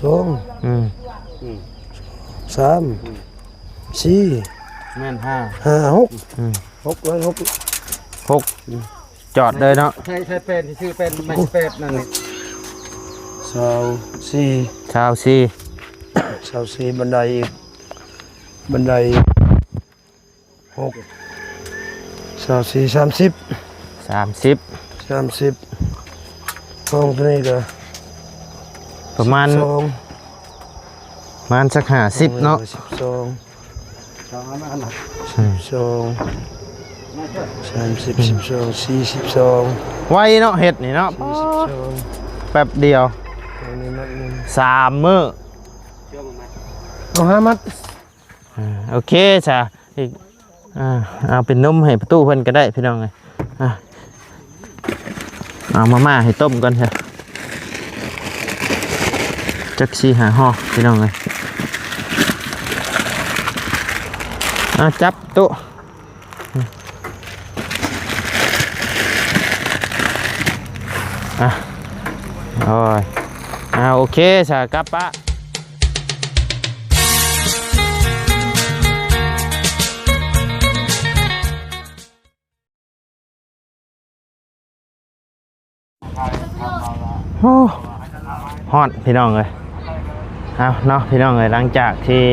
2 3 4แม่น5 6 จอดเลยเนาะใช่เป็นชื่อเป็นไม่เป็ดนั่นนี่24ชาวซี24บันไดอีกบันได6 24 30 ห้องตัวนี้ก็ประมาณสัก50เนาะ12 42 ไวเนาะเห็ดนี่เนาะ 42 แป๊บเดียว3 มื้อ เอา5 มัดโอเคจ้ะอีกเอาเป็นนมให้ประตูเพิ่นก็ได้พี่น้องไงเอามาม่าให้ต้มก่อนเถอะจัก4 5 ห่อพี่น้องไงจับตู้โอ้ยโอเคจ้ะกลับปะโอ้ฮอดพี่น้องเลยเอาเนาะพี่น้องเลยหลังจากที่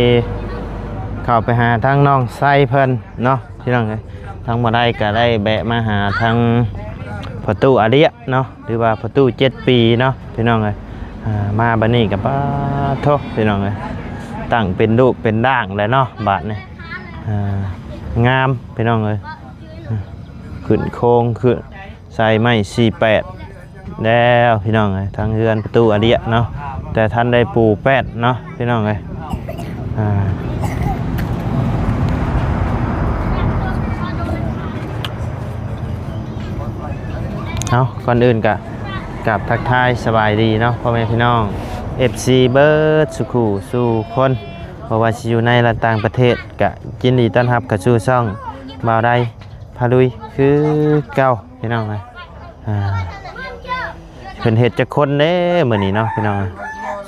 เข้าไปหาทั้งน้องไส้เพิ่นเนาะพี่น้องเลยทั้งมาได้ก็ได้แบะมาหาทั้งประตูอาเดียเนาะหรือว่าประตู7 ปีเนาะพี่น้องเลยมาบันนี้กับป้าโทพี่น้องเลยตั้งเป็นรูปเป็นด่างเลยเนาะบาทนี่งามพี่น้องเลยขึ้นโค้งขึ้นใส่ไม้48แล้วพี่น้องเลยทางเฮือนประตูอาเดียเนาะแต่ท่านได้ปูแป้นเนาะพี่น้องเลยเอาก่อนอื่นกับทักทายสบายดีเนาะพ่อแม่พี่น้อง FC เบิร์ดสุขูสู่คนเพราะว่าอยู่ในและต่างประเทศกะยินดีต้อนรับกับสู่ช่องบ่าวใดพาลุยคือเก่าพี่น้องเลยเป็นเหตุจากคนเด้เหมือนนี้เนาะพี่น้อง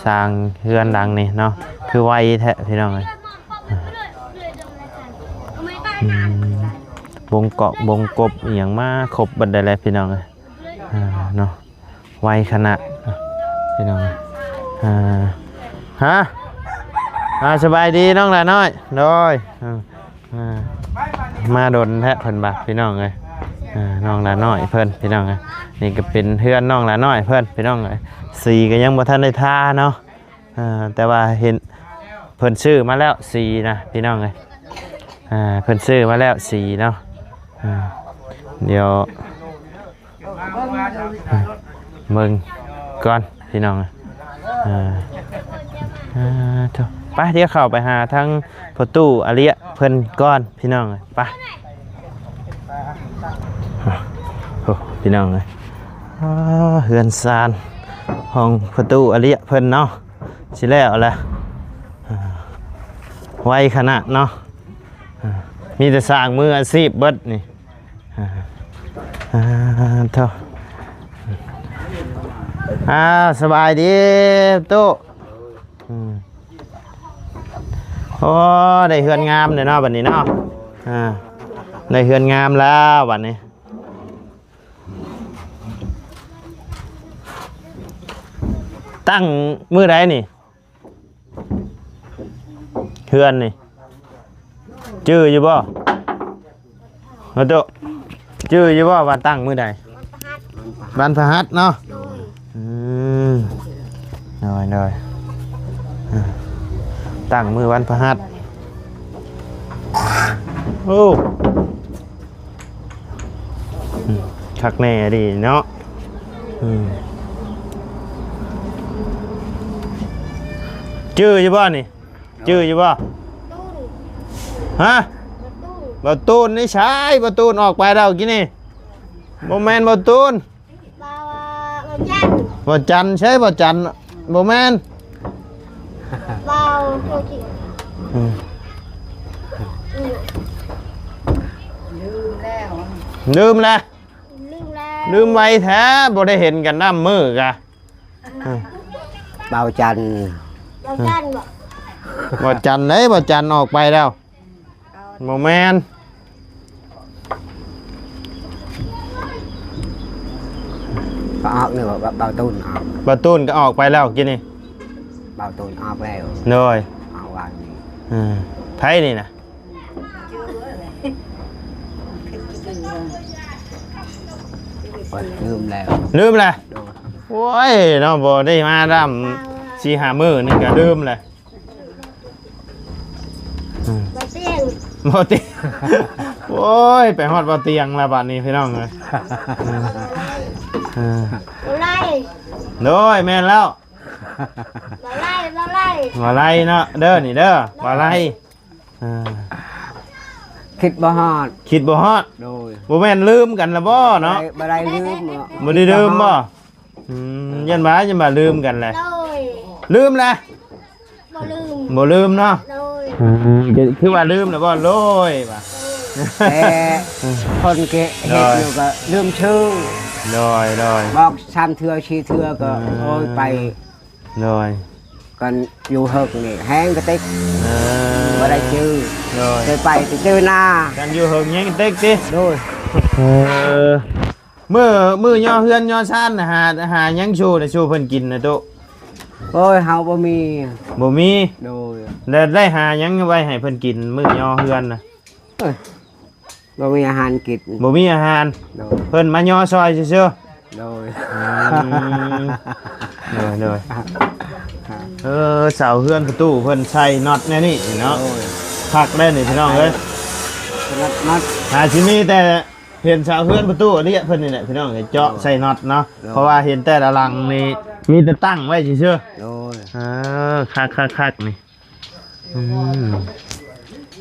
สร้างเฮือนดังนี่เนาะคือไวแท้พี่น้องเลยวงเกาะวงกบอย่างมาครบบันไดเลยพี่น้องเลยเนาะไวขนาดพี่น้องฮะสบายดีน้องหลานน้อยโดยมาโดนแทะเพิ่นบ่พี่น้องเลยน้องหลานน้อยเพิ่นพี่น้องเลยนี่ก็เป็นเพื่อนน้องหลานน้อยเพิ่นพี่น้องเลยสีก็ยังบ่ทันได้ทาเนาะแต่ว่าเห็นเพิ่นซื้อมาแล้วสีนะพี่น้องเลยเพิ่นซื้อมาแล้วสีเนาะเดี๋ยวมึงก่อนพี่น้องไปเดี๋ยวเข้าไปหาทั้งประตูอาเลียเพิ่นก้อนพี่น้องไปพี่น้องเลยเฮือนซานห้องประตูอาเลียเพิ่นเนาะสิแล้วแหละไวขนาดเนาะมีแต่สร้างมืออาชีพเบิดนี่สบายดีตู้โอ้ได้เฮือนงามเลยเนาะวันนี้เนาะได้เฮือนงามแล้ววันนี้ตั้งมือใดนี่เฮือนนี่ชื่ออยู่บ่ตู้ชื่ออยู่บ่ว่าตั้งมือใดวันพฤหัสเนาะหน่อยตั้งมือวันพฤหัสโอ้คักแน่ดีเนาะชื่ออยู่บ่นี่ชื่ออยู่บ่ฮะประตูนี่ใช่ประตูออกไปแล้วกี่นี่โมแมนประตูบ่จันใช่บ่จันโมแมนลืมไว้แท้บ่ได้เห็นกันน้ำมือกะเบาจัน เราจันบอก บ่จันเลยบ่จันออกไปแล้วบ่แม่น ก็ออกเนี่ยแบบเบาตูนออก บ่ตูนก็ออกไปแล้วกินนี่ เบาตูนออกแล้ว เลย เอาวางนี่ ไผนี่น่ะ ลืมแล้ว ลืมเลยโอ้ยเนาะบ่ได้มาดำ4-5มื้อนี่ก็ลืมเลย มาเตียง บ่เตียงโอ้ยไปฮอดบ่เตียงแล้วบัดนี้พี่น้องเอ้ย เราไล่ โดยแม่นแล้ว เราไล่เราไล่ บ่ไล่เนาะเด้อนี่เด้อบ่ไล่ คิดบ่ฮอด คิดบ่ฮอด โดย บ่แม่นลืมกันละบ่เนาะ บ่ได้ลืม บ่ได้ลืมบ่ยันบ่ลืมกันแหละ โดย ลืมแหละ บ่ลืม บ่ลืมเนาะ โดย คือว่าลืมแล้วบ่โลยบ่ แต่คนเกะเฮ็ดอยู่ก็ลืมชื่อ โดย บอก3เทื่อ4เทื่อก็โอ้ยไป โดย กันอยู่เฮิกนี่แห้งก็ติ๊ก เอ บ่ได้ชื่อ โดย เคยไปไปเจอหน้า กันอยู่เฮิงยังเต็กติ โดย มื้อย่อเฮือนย่อชานน่ะหายังชูน่ะชูเพิ่นกินน่ะตุ โอ้ยเฮาบ่มี บ่มี โดย แล้วได้หายังไว้ให้เพิ่นกินมื้อย่อเฮือนน่ะ เอ้ยบ่มีอาหารกิน บ่มีอาหาร โดย เพิ่นมาย่อซอยซื่อ โดย ๆโดยเสาเฮือนประตูเพิ่นใส่น็อตแน่นี่เนาะ โอ้ย พักได้นี่พี่น้องเอ้ย นัด หาที่นี่แต่เห็นเสาเฮือนประตูอันนี้เพิ่นนี่แหละพี่น้องเอ้ยเจาะใส่น็อตเนาะเพราะว่าเห็นแต่ละหลังนี่มีแต่ตั้งไว้ซื่อ โดย ๆคักๆนี่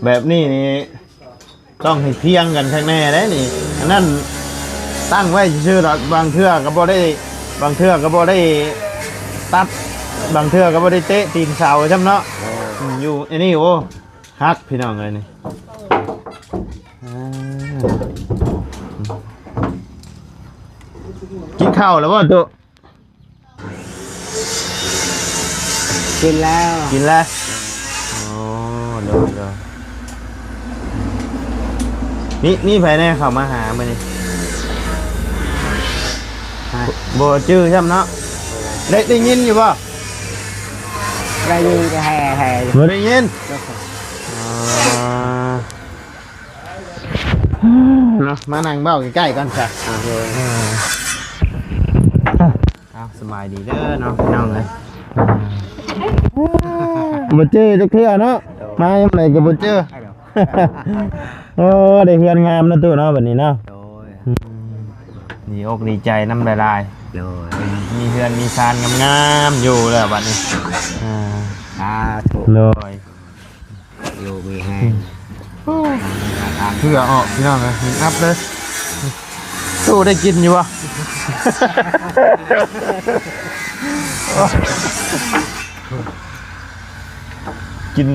แบบนี้นี่ต้องให้เพียงกันข้างแน่ได้นี่อันนั้นตั้งไว้ซื่อๆดอกบางเทื่อก็บ่ได้บางเทื่อก็บ่ได้ตัดบางเทื่อก็บ่ได้เตะตีนเสาจำเนาะอยู่อันนี้โอ้ฮักพี่น้องเลยนี่กินข้าวแล้วบ่ตุ กินแล้ว กินแล้วโอ้เดี๋ยวนี่ไผแน่เข้ามาหามื้อนี้บ่จื้อซ้ำเนาะได้ยินอยู่บ่ ได้ยินก็แห่ บ่ได้ยินเนาะมานั่งเบ้าใกล้ๆกันจ้ะเอาสบายดีเด้อเนาะพี่น้องเลยบ่เจอจักเทื่อเนาะมายามใดก็บ่เจอโอ้ได้เฮือนงามเนาะตู้เนาะบัดนี้เนาะ โดย ดีอกดีใจน้ำลาย โดย ๆมีเฮือนมีซานงามๆอยู่แล้วบัดนี้ถูก โดย อยู่มีแห้ง เพื่อออกพี่น้องเลยมีอัพเลยตู้ได้กินอยู่วะ กิน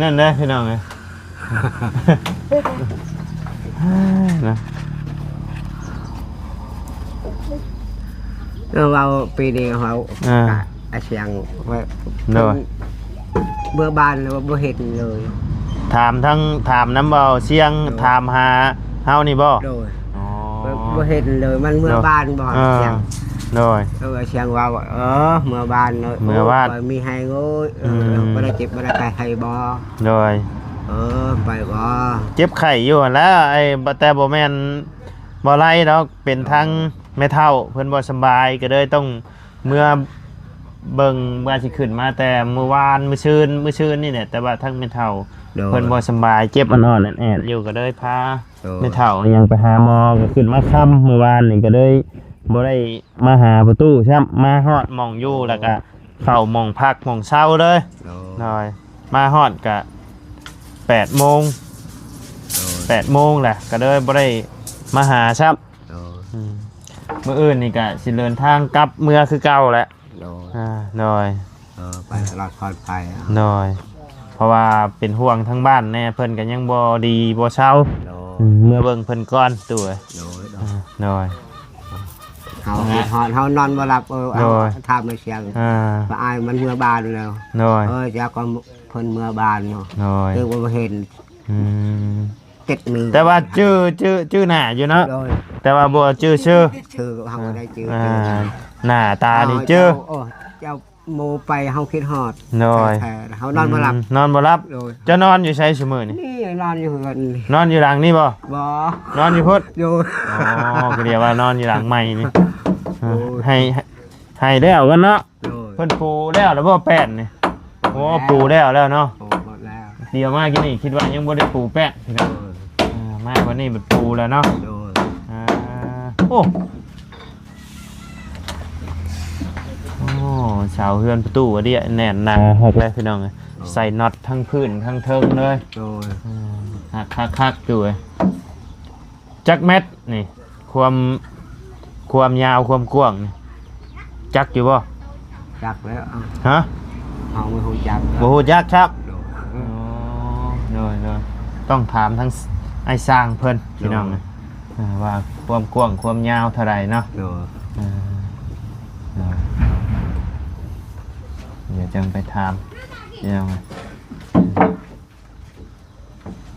นั่นได้พี่น้องเลยนะ เราปีนี้เขาเสียงเบื่อบานหรือว่าเบื่อเห็ดเลย ถามน้ำเบาเสียงถามหาเฮานี่บ่ โดยเบื่อเห็ดเลยมันเมื่อบานบ่เสียง โดย เสียงว่าเมื่อบานเลยมีให้โง่ไม่ได้เจ็บไม่ได้ไข้ให้บ่ โดย ไปบ่ เจ็บไข้อยู่แล้วไอ้แต่บ่แม่นบ่ไรดอกเป็นทั้งแม่เฒ่าเพิ่นบ่สบายก็เลยต้องเมื่อเบิ่งเมื่อสิขึ้นมาแต่เมื่อวานมื้อชื่นนี่แหละแต่ว่าทั้งแม่เฒ่าเพิ่นบ่สบายเจ็บอ่อนๆแอดอยู่ก็เลยพาแม่เฒ่ายังไปหาหมอก็ขึ้นมาค่ำเมื่อวานนี่ก็เลยบ่ได้มาหาประตูใช่มาฮอดหม่องอยู่แล้วก็เข้าหม่องพักหม่องเช้าเลยหน่อยมาฮอดก็8 โมงแหละก็เลยบ่ได้มาหาครับมื้ออื่นนี่ก็สิเดินทางกลับเมื่อคือเก่าแหละหน่อย ไปตลอดปลอดภัย หน่อยเพราะว่าเป็นห่วงทั้งบ้านแน่เพิ่นก็ยังบ่ดีบ่เช้าเมื่อเบิ่งเพิ่นก่อนตัวหน่อย เฮานอนบ่หลับเอาทำไม่เสียงว่าอายมันเมื่อบานแล้วจะก็เพิ่นเมื่อบานเนาะคือบ่เห็น7 แต่ว่าชื่อหน้าอยู่เนาะแต่ว่าบ่ชื่อเฮาบ่ได้ชื่อหน้าตานี่ชื่อเจ้าโมไปเฮาคิดฮอดเฮานอนบ่หลับจะนอนอยู่ไสซุมื้อนี่นอนอยู่กันนอนอยู่หลังนี่บ่นอนอยู่พุ่นอยู่ก็เรียกว่านอนอยู่หลังใหม่นี่ให้แล้วกันเนาะเพิ่นปูแล้วบ่แป้นนี่โอ้ปูแล้วเนาะเดี๋ยวมากินนี่คิดว่ายังบ่ได้ปูแป้นพี่น้องมาวันนี้มันปูแล้วเนาะโอ้ชาวเฮือนประตูว่าดิแน่นหนาหกเลยพี่น้องใส่น็อตทั้งพื้นทั้งเทิงเลยคักด้วยจักเม็ดนี่ความยาวความกว้างจักอยู่บ่จักแล้วฮะเอาไม่ฮู้จักบ่ฮู้จักครับโดยต้องถามทั้งไอ้สร้างเพิ่นพี่น้องว่าความกว้างความยาวเท่าไหร่เนาะเดี๋ยวจังไปถามยัง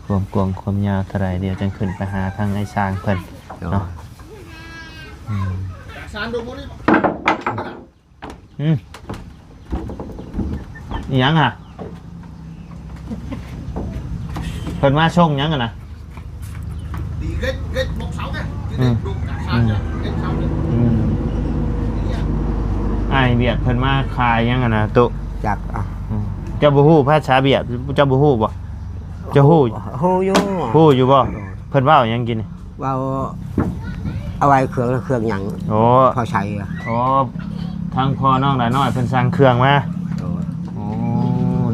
ความกว้างความยาวเท่าไหร่เดี๋ยวจังขึ้นไปหาทางไอ้สร้างเพิ่นเนาะยังอ่ะเพิ่นมาช่งยังกันนะไอเบียดเพิ่นมาขายยังกันนะตุจักเจ้าบูฮู้ภาษาเบียดเจ้าบูฮู้บ่เจ้าฮู้อยู่บ่เพิ่นว่ายังกินว่าเอาไว้เครื่องหยังพอใช้ทางพ่อน้องหลายน้อยเพิ่นสั่งเครื่องมา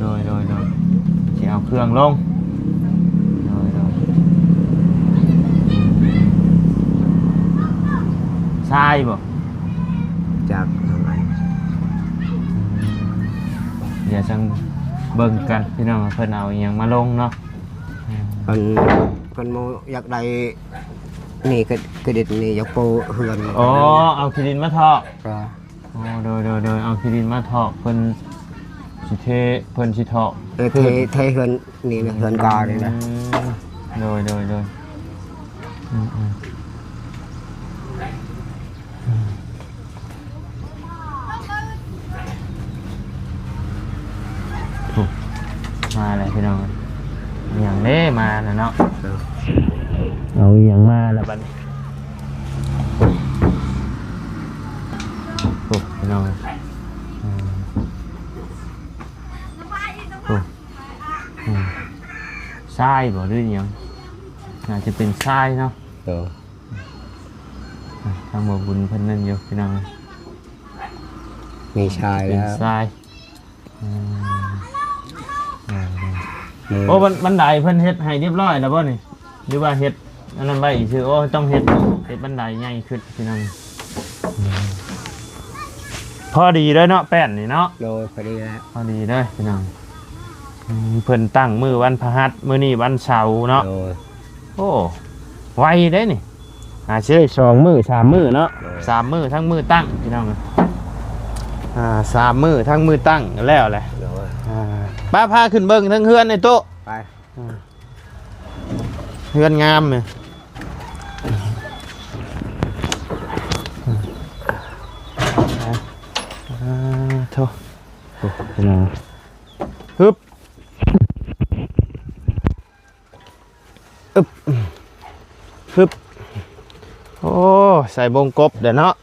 โดยสิเอาเครื่องลงทรายบ่จากอะไรเดี๋ยวจังเบิ่งกันพี่น้องเพิ่นเอาอีหยังมาลงเนาะเพิ่นโมอยากได้นี่ก็เด็ดนี่อยากโปเฮือนเอาขี้ดินมาทอกโดยเอาขี้ดินมาทอกเพิ่นสิเทเพิ่นสิทอกเทเฮือนนี่เฮือนกาเลยนะโดยมาเลยพี่น้องอย่างนี้มาแล้วเนาะเอาอย่างมาแล้วบัดนี้พี่น้องทรายบ่หรือยังน่าจะเป็นทรายเนาะทางบ่บุญเพิ่นนั่นอยู่พี่น้องมีชายแล้วทรายโอ้บันไดเพิ่นเฮ็ดให้เรียบร้อยแล้วบ่นี่หรือว่าเฮ็ดอันนั้นไว้คือต้องเฮ็ดบันไดใหญ่ขึ้นพี่น้องพอดีเลยเนาะแป้นนี่เนาะพอดีแล้วพอดีเลยพี่น้องเพิ่นตั้งมื้อวันพฤหัสมื้อนี้วันเสาร์เนาะโอ้ไวได้นี่เชื่อ2 มื้อ 3 มื้อเนาะ3 มื้อทั้งมื้อตั้งพี่น้อง3 มื้อทั้งมื้อตั้งแล้วแหละป้าพาขึ้นเบิ้งทั้งเฮือนในโต๊ะไปเฮือนงามเลยโถ่ฮึบฮึบโอ้ใส่บงกบเดี๋ยวเนาะ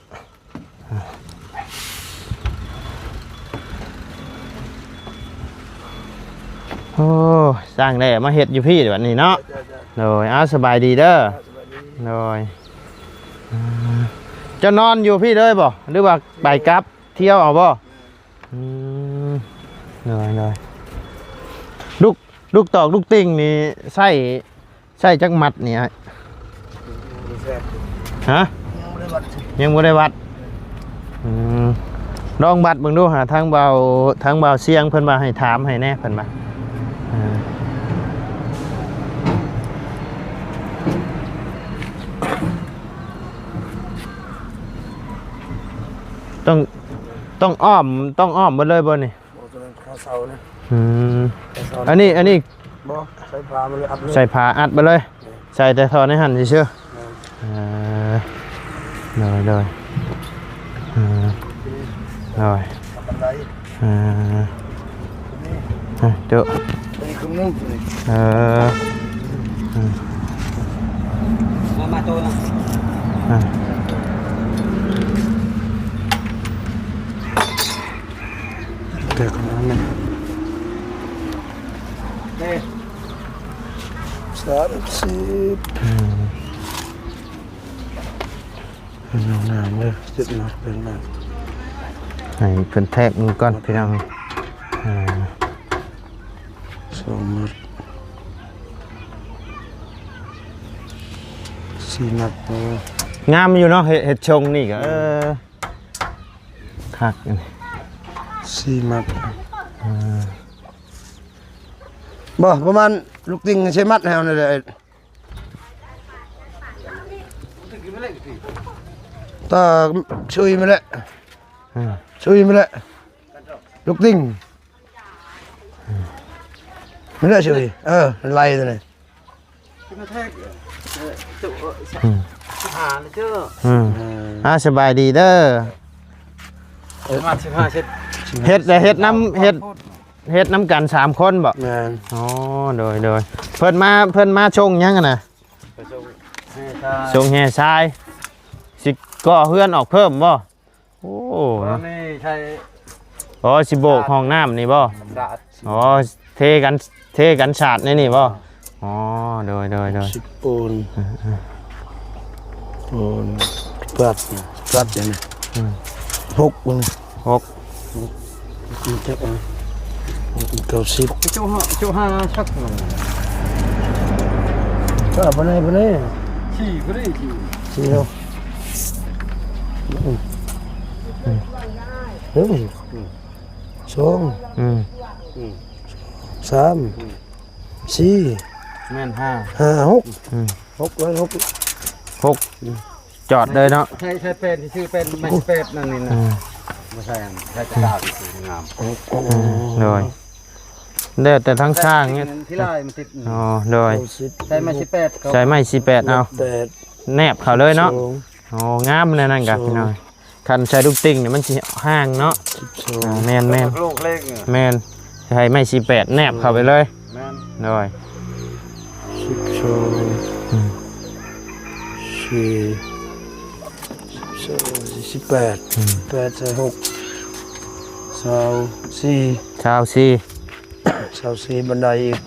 โอ้สร้างได้มาเห็ดอยู่พี่แบบนี้เนาะโดยสบายดีเด้อโดยจะนอนอยู่พี่เลยบ่หรือว่าไปกลับเที่ยวเอาบ่โดยลูกตอกลูกติ่งนี่ใส่จักมัดนี่ฮะยังไม่ได้วัดลองบัดเบิ่งดูหาทางเบาเสียงเพิ่นมาให้ถามให้แน่เพิ่นมา ต้องอ้อมหมดเลยบ่นี่ ข้าวเสานะ อันนี้ บ่ใส่ผ้ามาเลยอัดเลย ใส่ผ้าอัดไปเลย ใส่แต่ทอในหั่นเชื่อเลยบันได เจ้า ตัวนี้คือนึ่ง มาตัวนะเดี๋ยวของนั้น30น้ำเลยจุดนักเป็นแบบให้เพิ่นแทกมือก่อนพี่น้อง2 มัด 4 มัด งามอยู่เนาะเห็ดชงนี่ก็คักอันนี้ 4 มัดบ่ประมาณลูกติ่งใช้มัดแฮวนี่เลยตาช่วยมาแล้วช่วยมาแล้วลูกติ่งไม่ได้ช่วยไล่ตัวนี้สบายดีเด้อเฮ็ดน้ำกัน3 คนบ่อ๋อโดยเพิ่นมาชงยังกันนะชงแห่ทรายสิก่อเฮือนออกเพิ่มบ่โอ้นี่ใช่อ๋อสิโบกห้องน้ำนี่บ่อ๋อเทกันฉาดนี่บ่อ๋อโดย10 ปูนปัดอย่างนี้6มันมันจะ90chỗ ha chắc là bên này chỉ cái đấy chỉ đâu đúng xuống 3 4 แม่น5 6 จอดเลยเนาะใช่เป็นที่ชื่อเป็นไม่เป็ดนั่นนี่นะไม่ใช่ใช่จะดาวที่สวยงามโดยแต่ทั้งช่างเนี่ยที่ไล่มันติดอ๋อโดยใช้ไม้18ใช้ไม้18เอาแนบเขาเลยเนาะอ๋องามเลยนั่นกับพี่น้อยคันใช้ลูกติ่งเนี่ยมันสิห่างเนาะแม่นใช้ไม้18แนบเข้าไปเลยโดย18 8 6 24บันไดอีก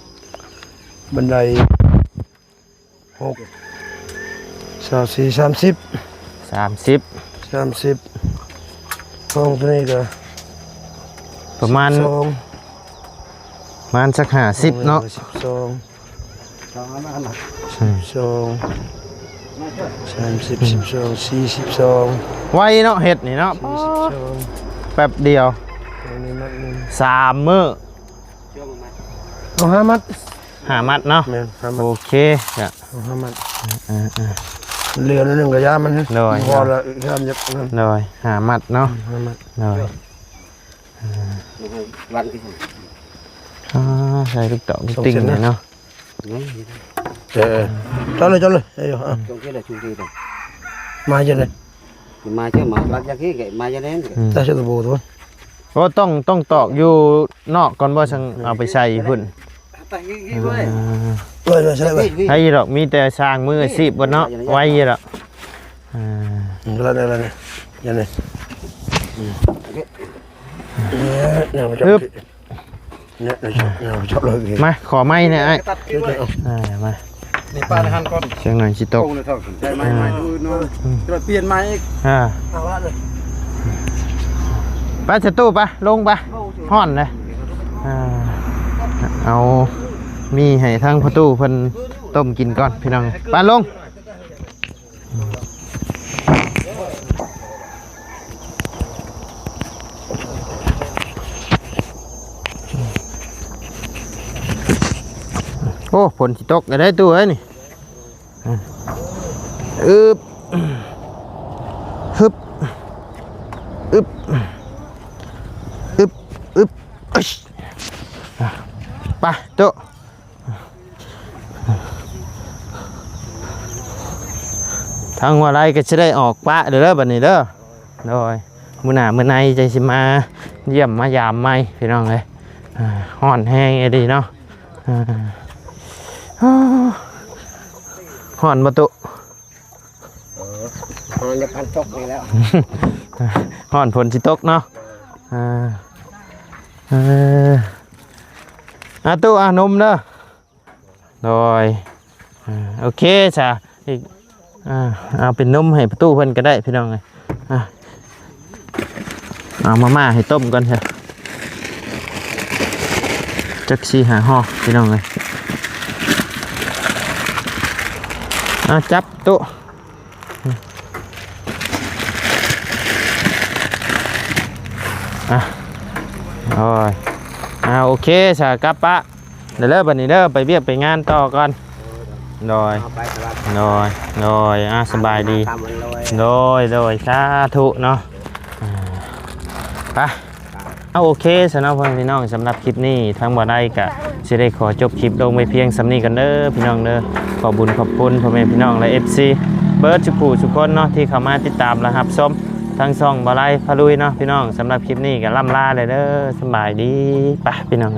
6 30ห้องตัวนี้ก็ประมาณสัก50เนาะ12 ไว้เนาะเห็ดนี่เนาะแป๊บเดียว3 มื้อ5 มัด5 มัดเนาะโอเคจ้ะ5 มัดเรือนึงก็ยามันพอละยามยักนั่นเลย5 มัดเนาะ5 มัดเลยใส่ลูกดอกติ่งเลยเนาะcho lên trong kia là chủ gì rồi mai cho này mai chứ mà bác ra kia cái mai cho đến ta sẽ bù thôi ก็ต้องตอกอยู่นอกก่อนว่าจังเอาไปใส่พุ่นใช่ไหมให้ดอกมีแต่สร้างมืออาชีพบ่เนาะไว้ดอกแล้วนี่ยังไงเนี่ยชอบเลยมาขอไม้เนี่ยไอ้มานี่ปลาในหันก้อนเชียงหน่อยชิโตกใช่ไม้ดูเนาะเราเปลี่ยนไม้อีกไปเสตู้ไปลงไปห่อนเลยเอามีให้ทางประตูเพิ่นต้มกินก่อนพี่น้องไปลงโอ้ฝนสิตกได้ตู้เอ้ยนี่ฮึบ ไปตุ๊ทางว่าไรก็จะได้ออกปะเด้อบัดนี้เด้อโดยมื้อหน้ามื้อในใจสิมาเยี่ยมมายามใหม่พี่น้องเอ้ยฮ้อนแห้งไอ้ดีเนาะฮ้อนบ่ตุ มันจะพันตกนี่แล้ว ฮ้อนฝนสิตกเนาะตู้นมเด้อโดยโอเคจ้ะอีกเอาเป็นนมให้ประตูเพิ่นก็ได้พี่น้องเลยเอามาม่าให้ต้มก่อนเถอะจักซี่หาห่อพี่น้องเลยจับตู้โอ้ยโอเคสากลับปะเดี๋ยวเลิกบันนี้เด้อไปเวียกไปงานต่อก่อนโดยสบายดีโดยสาธุเนาะไปโอเคสำหรับพี่น้องสำหรับคลิปนี้ทั้งบ่ได้กะจะได้ขอจบคลิปลงไปเพียงสำนี้กันเด้อพี่น้องเด้อขอบุญขอบคุณพ่อแม่พี่น้องและ FC เบิร์ดจุกูทุกคนเนาะที่เข้ามาติดตามและรับชมทั้งช่องบ่ไล่พะลุยเนาะพี่น้องสำหรับคลิปนี้ก็ล่ำลาเลยเด้อสบายดีไปพี่น้อง